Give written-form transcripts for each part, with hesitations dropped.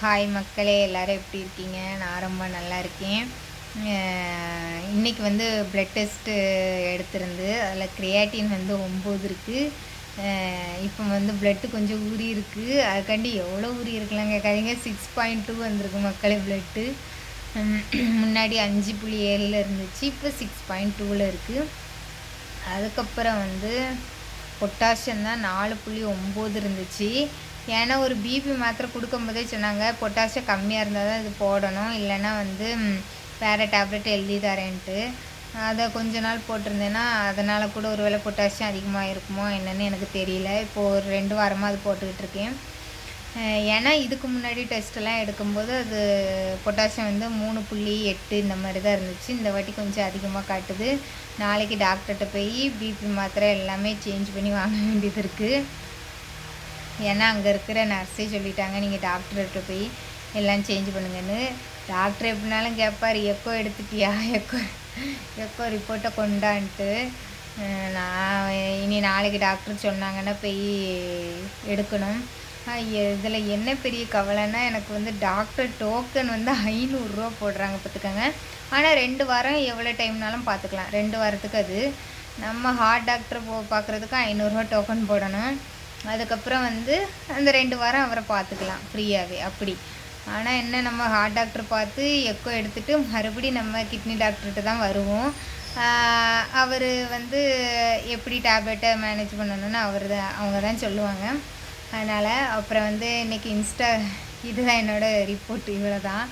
Hi மக்களே, எல்லோரும் எப்படி இருக்கீங்க? நான் ரொம்ப நல்லா இருக்கேன். இன்றைக்கி வந்து ப்ளட் டெஸ்ட்டு எடுத்திருந்து அதில் கிரியாட்டின் வந்து 9 இருக்குது. இப்போ வந்து ப்ளட்டு கொஞ்சம் ஊறி இருக்குது. அதுக்காண்டி எவ்வளோ ஊறி இருக்கலாங்க கேட்காதீங்க. 6.2 வந்திருக்கு மக்களே ப்ளட்டு. முன்னாடி 5.7 இருந்துச்சு, இப்போ 6.2 இருக்குது. அதுக்கப்புறம் வந்து பொட்டாசியம் தான் 4.9 இருந்துச்சு. ஏன்னா ஒரு பிபி மாத்திரை கொடுக்கும்போதே சொன்னாங்க பொட்டாசியம் கம்மியாக இருந்தால் தான் இது போடணும், இல்லைன்னா வந்து வேறு டேப்லெட் எழுதி தரேன்ட்டு. அதை கொஞ்ச நாள் போட்டிருந்தேன்னா அதனால் கூட ஒரு வேளை பொட்டாசியம் அதிகமாக இருக்குமோ என்னென்னு எனக்கு தெரியல. இப்போது ஒரு 2 வாரமாக அது போட்டுக்கிட்டு இருக்கேன். ஏன்னா இதுக்கு முன்னாடி டெஸ்ட்டெல்லாம் எடுக்கும்போது அது பொட்டாசியம் வந்து 3.8 இந்த மாதிரி தான் இருந்துச்சு. இந்த வாட்டி கொஞ்சம் அதிகமாக காட்டுது. நாளைக்கு டாக்டர்கிட்ட போய் பிபி மாத்திரை எல்லாமே சேஞ்ச் பண்ணி வாங்க வேண்டியது இருக்குது. ஏன்னா அங்கே இருக்கிற நர்ஸே சொல்லிட்டாங்க, நீங்கள் டாக்டர்கிட்ட போய் எல்லாம் சேஞ்ச் பண்ணுங்கன்னு. டாக்டர் எப்படினாலும் கேட்பார், எக்கோ எடுத்துட்டியா, எக்கோ ரிப்போர்ட்டை கொண்டான்ட்டு. நான் இனி நாளைக்கு டாக்டர் சொன்னாங்கன்னா போய் எடுக்கணும். இதில் என்ன பெரிய கவலைன்னா, எனக்கு வந்து டாக்டர் டோக்கன் வந்து 500 ரூபா போடுறாங்க பார்த்துக்கோங்க. ஆனால் 2 வாரம் எவ்வளோ டைம்னாலும் பார்த்துக்கலாம். 2 வாரத்துக்கு அது நம்ம ஹார்ட் டாக்டர் பார்க்குறதுக்கு 500 ரூபா டோக்கன் போடணும். அதுக்கப்புறம் வந்து அந்த 2 வாரம் அவரை பார்த்துக்கலாம் ஃப்ரீயாகவே அப்படி. ஆனால் என்ன, நம்ம ஹார்ட் டாக்டர் பார்த்து எக்கோ எடுத்துகிட்டு மறுபடியும் நம்ம கிட்னி டாக்டர்கிட்ட தான் வருவோம். அவர் வந்து எப்படி டேப்லெட்டை மேனேஜ் பண்ணணும்னு அவங்க தான் சொல்லுவாங்க. அதனால் அப்புறம் வந்து இன்றைக்கி இதுதான் என்னோடய ரிப்போர்ட், இவ்வளோ தான்.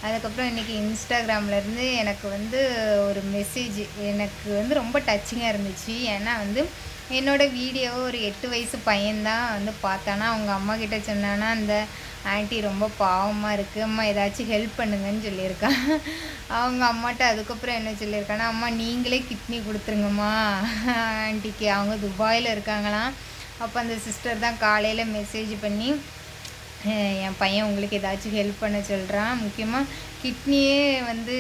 அதுக்கப்புறம் இன்றைக்கி இன்ஸ்டாகிராம்லேருந்து எனக்கு வந்து ஒரு மெசேஜ் எனக்கு வந்து ரொம்ப டச்சிங்காக இருந்துச்சு. ஏன்னா வந்து என்னோடய வீடியோவை ஒரு 8 வயசு பையன்தான் வந்து பார்த்தானா. அவங்க அம்மா கிட்டே சொன்னான்னா, அந்த ஆண்டி ரொம்ப பாவமாக இருக்குது, அம்மா ஏதாச்சும் ஹெல்ப் பண்ணுங்கன்னு சொல்லியிருக்கான். அவங்க அம்மாட்ட அதுக்கப்புறம் என்ன சொல்லியிருக்கான்னா, அம்மா நீங்களே கிட்னி கொடுத்துருங்கம்மா ஆண்டிக்கு. அவங்க துபாயில் இருக்காங்களாம். அப்போ அந்த சிஸ்டர் தான் காலையில் மெசேஜ் பண்ணி, என் பையன் உங்களுக்கு ஏதாச்சும் ஹெல்ப் பண்ண சொல்கிறான், முக்கியமாக கிட்னியே வந்து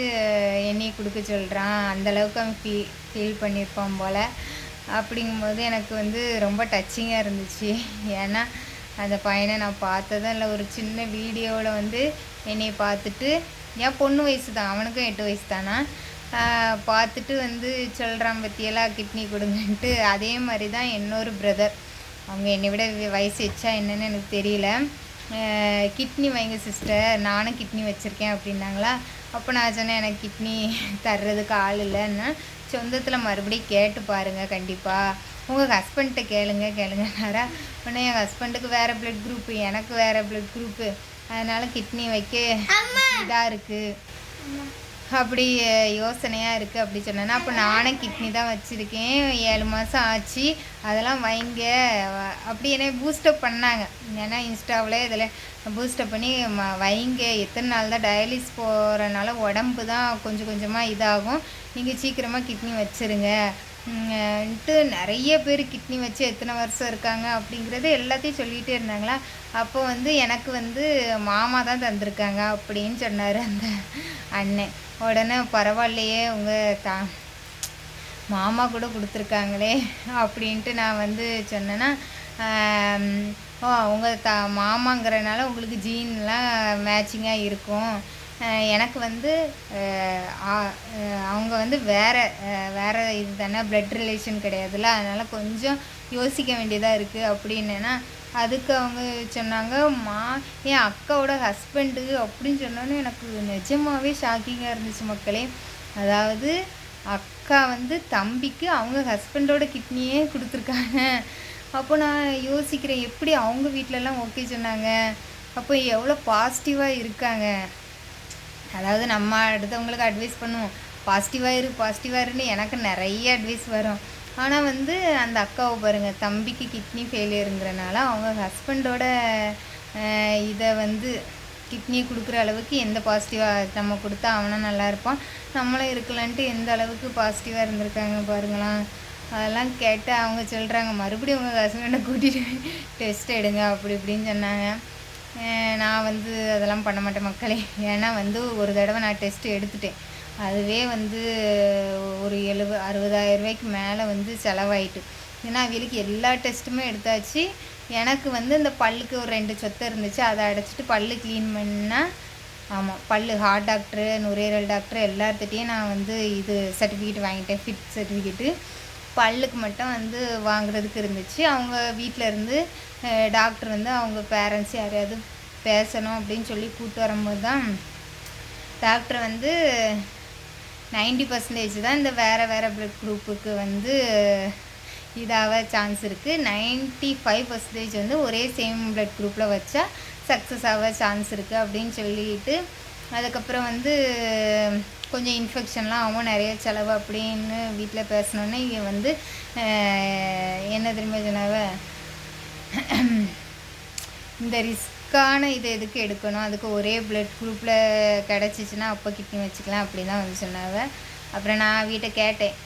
என்னையை கொடுக்க சொல்கிறான், அந்தளவுக்கு அவன் ஃபீல் பண்ணியிருப்பான் போல். அப்படிங்கும்போது எனக்கு வந்து ரொம்ப டச்சிங்காக இருந்துச்சு. ஏன்னா அந்த பையனை நான் பார்த்ததும் இல்லை, ஒரு சின்ன வீடியோவில் வந்து என்னை பார்த்துட்டு, என் பொண்ணு வயசு தான், அவனுக்கும் 8 வயசு தானா, பார்த்துட்டு வந்து சொல்கிறான் பற்றியெல்லாம் கிட்னி கொடுங்கன்ட்டு. அதே மாதிரி தான் இன்னொரு பிரதர், அவங்க என்னை விட வயசு வச்சா என்னென்னு எனக்கு தெரியல, கிட்னி வைங்க சிஸ்டர், நானும் கிட்னி வச்சுருக்கேன் அப்படின்னாங்களா. அப்போ நான் சொன்னேன், எனக்கு கிட்னி தர்றதுக்கு ஆள் இல்லைன்னா சொந்தத்தில் மறுபடியும் கேட்டு பாருங்கள், கண்டிப்பாக உங்கள் ஹஸ்பண்ட்டை கேளுங்கனாரா. உடனே என் ஹஸ்பண்டுக்கு வேறு ப்ளட் குரூப்பு, எனக்கு வேறு ப்ளட் குரூப்பு, அதனால் கிட்னி வைக்க இதாக இருக்குது, அப்படி யோசனையாக இருக்குது அப்படி சொன்னேன்னா. அப்போ நானும் கிட்னி தான் வச்சுருக்கேன், 7 மாதம் ஆச்சு, அதெல்லாம் வைங்க அப்படி என்னை பூஸ்டப் பண்ணாங்க. ஏன்னா இன்ஸ்டாவில் இதில் பூஸ்டப் பண்ணி வைங்க, எத்தனை நாள் தான் டயாலிஸ் போகிறனால உடம்பு தான் கொஞ்சம் கொஞ்சமாக இதாகும், நீங்கள் சீக்கிரமாக கிட்னி வச்சுருங்க ன்ட்டு நிறைய பேர் கிட்னி வச்சு எத்தனை வருஷம் இருக்காங்க அப்படிங்கிறது எல்லாத்தையும் சொல்லிகிட்டே இருந்தாங்களா. அப்போ வந்து எனக்கு வந்து மாமா தான் தந்திருக்காங்க அப்படின்னு சொன்னார் அந்த அண்ணன். உடனே பரவாயில்லையே, உங்கள் மாமா கூட கொடுத்துருக்காங்களே அப்படின்ட்டு நான் வந்து சொன்னேன்னா, உங்கள் மாமாங்கிறனால உங்களுக்கு ஜீன்லாம் மேட்சிங்காக இருக்கும், எனக்கு வந்து அவங்க வந்து வேறு இது தானே, ப்ளட் ரிலேஷன் கிடையாதுல்ல, அதனால் கொஞ்சம் யோசிக்க வேண்டியதாக இருக்குது அப்படின்னேன்னா. அதுக்கு அவங்க சொன்னாங்க, என் அக்காவோட ஹஸ்பண்டு அப்படின்னு சொன்னோன்னே எனக்கு நிஜமாகவே ஷாக்கிங்காக இருந்துச்சு மக்களே. அதாவது அக்கா வந்து தம்பிக்கு அவங்க ஹஸ்பண்டோட கிட்னியே கொடுத்துருக்காங்க. அப்போ நான் யோசிக்கிறேன், எப்படி அவங்க வீட்டிலலாம் ஓகே சொன்னாங்க, அப்போ எவ்வளோ பாசிட்டிவாக இருக்காங்க. அதாவது நம்ம அடுத்தவங்களுக்கு அட்வைஸ் பண்ணுவோம், பாசிட்டிவாக இருன்னு எனக்கு நிறைய அட்வைஸ் வரும். ஆனால் வந்து அந்த அக்காவை பாருங்கள், தம்பிக்கு கிட்னி ஃபெயிலியருங்கிறனால அவங்க ஹஸ்பண்டோட இதை வந்து கிட்னியை கொடுக்குற அளவுக்கு எந்த பாசிட்டிவாக நம்ம கொடுத்தா அவனும் நல்லா இருப்பான், நம்மளும் இருக்கலான்ட்டு எந்த அளவுக்கு பாசிட்டிவாக இருந்திருக்காங்க பாருங்களாம். அதெல்லாம் கேட்டு அவங்க சொல்கிறாங்க, மறுபடியும் உங்கள் ஹஸ்பண்டை கூட்டிகிட்டு டெஸ்ட் எடுங்க அப்படி இப்படின்னு சொன்னாங்க. நான் வந்து அதெல்லாம் பண்ண மாட்டேன் மக்களே. ஏன்னா வந்து ஒரு தடவை நான் டெஸ்ட்டு எடுத்துட்டேன், அதுவே வந்து ஒரு 60,000 ரூபாய்க்கு மேலே வந்து செலவாயிட்டு. ஏன்னா அவங்களுக்கு எல்லா டெஸ்ட்டுமே எடுத்தாச்சு, எனக்கு வந்து இந்த பல்லுக்கு ஒரு 2 சொத்தை இருந்துச்சு, அதை அடைச்சிட்டு பல்லு க்ளீன் பண்ணால் ஆமாம் பல்லு ஹார்ட் டாக்டரு, நுரையீரல் டாக்டர் எல்லாத்துட்டையும் நான் வந்து இது சர்டிஃபிகேட் வாங்கிட்டேன், ஃபிட் சர்டிஃபிகேட்டு. பல்லுக்கு மட்டும் வந்து வாங்குறதுக்கு இருந்துச்சு. அவங்க வீட்டில் இருந்து டாக்டர் வந்து அவங்க பேரண்ட்ஸ் யாரையாவது பேசணும் அப்படின்னு சொல்லி கூப்பிட்டு வரும்போது தான் டாக்டர் வந்து 90% தான் இந்த வேறு ப்ளட் குரூப்புக்கு வந்து இதாக சான்ஸ் இருக்குது. 95% வந்து ஒரே சேம் ப்ளட் குரூப்பில் வச்சா சக்ஸஸ் ஆக சான்ஸ் இருக்குது அப்படின்னு சொல்லிட்டு, அதுக்கப்புறம் வந்து கொஞ்சம் இன்ஃபெக்ஷன்லாம் ஆகும், நிறைய செலவு அப்படின்னு வீட்டில் பேசினோன்னே இங்கே வந்து என்ன திரும்ப சொன்னாவ, இந்த ரிஸ்க்கான இதை எதுக்கு எடுக்கணும், அதுக்கு ஒரே ப்ளட் குரூப்பில் கிடச்சிச்சின்னா அப்போ கிட்னி வச்சுக்கலாம் அப்படி தான் வந்து சொன்னாவ. அப்புறம் நான் வீட்டை கேட்டேன்,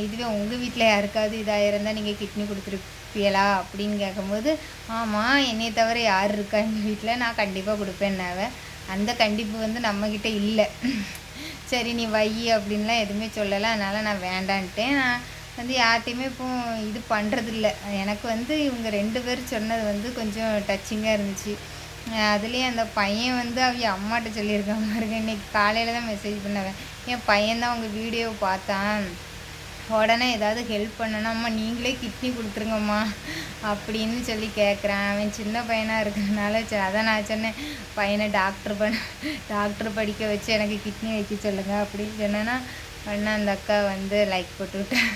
இதுவே உங்கள் வீட்டில் யாருக்காவது இதாக இருந்தால் நீங்கள் கிட்னி கொடுத்துருப்பீங்களா அப்படின்னு கேட்கும்போது, ஆமாம் என்னையை தவிர யார் இருக்கா எங்கள் வீட்டில், நான் கண்டிப்பாக கொடுப்பேன்னாவ. அந்த கண்டிப்பு வந்து நம்மக்கிட்ட இல்லை. சரி நீ வை அப்படின்லாம் எதுவுமே சொல்லலை, அதனால் நான் வேண்டான்ட்டேன். நான் வந்து யார்ட்டையுமே இப்போ இது பண்ணுறதில்ல. எனக்கு வந்து இவங்க 2 பேர் சொன்னது வந்து கொஞ்சம் டச்சிங்காக இருந்துச்சு. அதுலேயும் அந்த பையன் வந்து அவங்க அம்மாட்ட சொல்லியிருக்கான் பாருங்க, இன்றைக்கி காலையில் தான் மெசேஜ் பண்ணவன், என் பையன்தான் உங்கள் வீடியோவை பார்த்தான், உடனே ஏதாவது ஹெல்ப் பண்ணணும், அம்மா நீங்களே கிட்னி கொடுத்துருங்கம்மா அப்படின்னு சொல்லி கேட்குறான். அவன் சின்ன பையனாக இருக்கிறதுனால அதான் நான் சொன்னேன், பையனை டாக்டர் படிக்க வச்சு எனக்கு கிட்னி வைக்க சொல்லுங்கள் அப்படின்னு சொன்னேன்னா உடனே அந்த அக்கா வந்து லைக் போட்டுவிட்டேன்.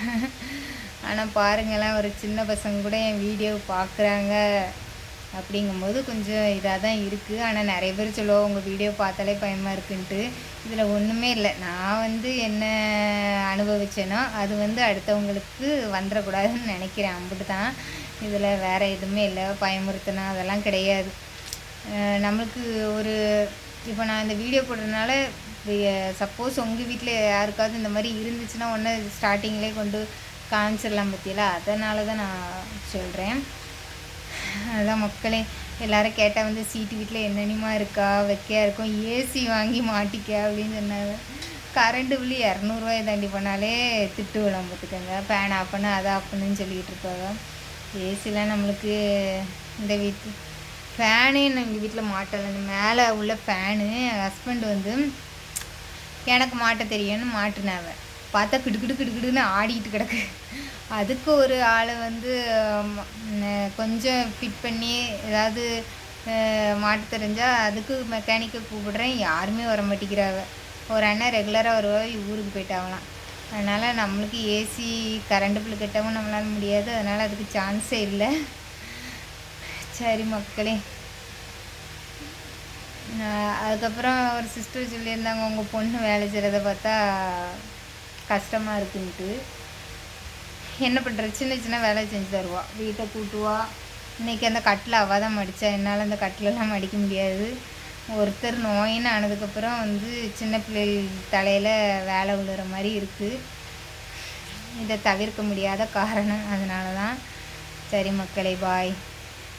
ஆனால் பாருங்களேன், ஒரு சின்ன பசங்க கூட என் வீடியோ பார்க்குறாங்க அப்படிங்கும்போது கொஞ்சம் இதாக தான் இருக்குது. ஆனால் நிறைய பேர் சொல்லுவோம் உங்கள் வீடியோ பார்த்தாலே பயமாக இருக்குன்ட்டு. இதில் ஒன்றுமே இல்லை. நான் வந்து என்ன அனுபவிச்சேனோ அது வந்து அடுத்தவங்களுக்கு வந்துடக்கூடாதுன்னு நினைக்கிறேன், அம்பிட்டு தான். இதில் வேறு எதுவுமே இல்லை, பயமுறுத்தினா அதெல்லாம் கிடையாது. நம்மளுக்கு ஒரு இப்போ நான் இந்த வீடியோ போடுறதுனால சப்போஸ் உங்கள் வீட்டில் யாருக்காவது இந்த மாதிரி இருந்துச்சுன்னா ஒன்று ஸ்டார்டிங்லேயே கொண்டு காமிச்சிடலாம் பற்றியெல்லாம், அதனால தான் நான் சொல்கிறேன். அதுதான் மக்களே, எல்லோரும் கேட்டால் வந்து சீட்டு வீட்டில் என்னென்னமா இருக்கா வைக்கையா இருக்கும், ஏசி வாங்கி மாட்டிக்க அப்படின்னு சொன்னாங்க. கரண்ட்டு பில்லு 200 தாண்டி பண்ணாலே திட்டு விழாம பார்த்துக்கோங்க. ஃபேன் ஆஃப் பண்ணு அதை ஆஃப் பண்ணுன்னு சொல்லிக்கிட்டு இருப்பாங்க. ஏசிலாம் நம்மளுக்கு இந்த வீட்டு ஃபேனே எங்கள் வீட்டில் மாட்டலை. மேலே உள்ள ஃபேனு என் ஹஸ்பண்ட் வந்து எனக்கு மாட்ட தெரியும்னு மாட்டினாவ, பார்த்தா கிடுக்கிடுன்னு ஆடிக்கிட்டு கிடக்கு. அதுக்கு ஒரு ஆளை வந்து கொஞ்சம் ஃபிட் பண்ணி ஏதாவது மாட்ட தெரிஞ்சால் அதுக்கு மெக்கானிக்கை கூப்பிடுறேன், யாருமே வர மாட்டேங்கிறாவ. ஒரு அண்ணன் ரெகுலராக வருவா, ஊருக்கு போயிட்டாங்களாம். அதனால் நம்மளுக்கு ஏசி கரண்ட் பில்லு கட்டவும் நம்மளால் முடியாது, அதனால் அதுக்கு சான்ஸே இல்லை. சரி மக்களே, அதுக்கப்புறம் ஒரு சிஸ்டர் சொல்லியிருந்தாங்க உங்கள் பொண்ணு வேலை செய்கிறத பார்த்தா கஷ்டமாக இருக்குன்ட்டு. என்ன பண்ணுற, சின்ன வேலை செஞ்சு தருவா, வீட்டை கூட்டுவா. இன்றைக்கி அந்த கட்டில் அவள் தான் மடித்தா, என்னால் அந்த கட்டிலெல்லாம் மடிக்க முடியாது. ஒருத்தர் நோயின்னு ஆனதுக்கப்புறம் வந்து சின்ன பிள்ளைகள் தலையில் வேலை விழுற மாதிரி இருக்குது. இதை தவிர்க்க முடியாத காரணம், அதனால தான். சரி மக்களே, பாய்.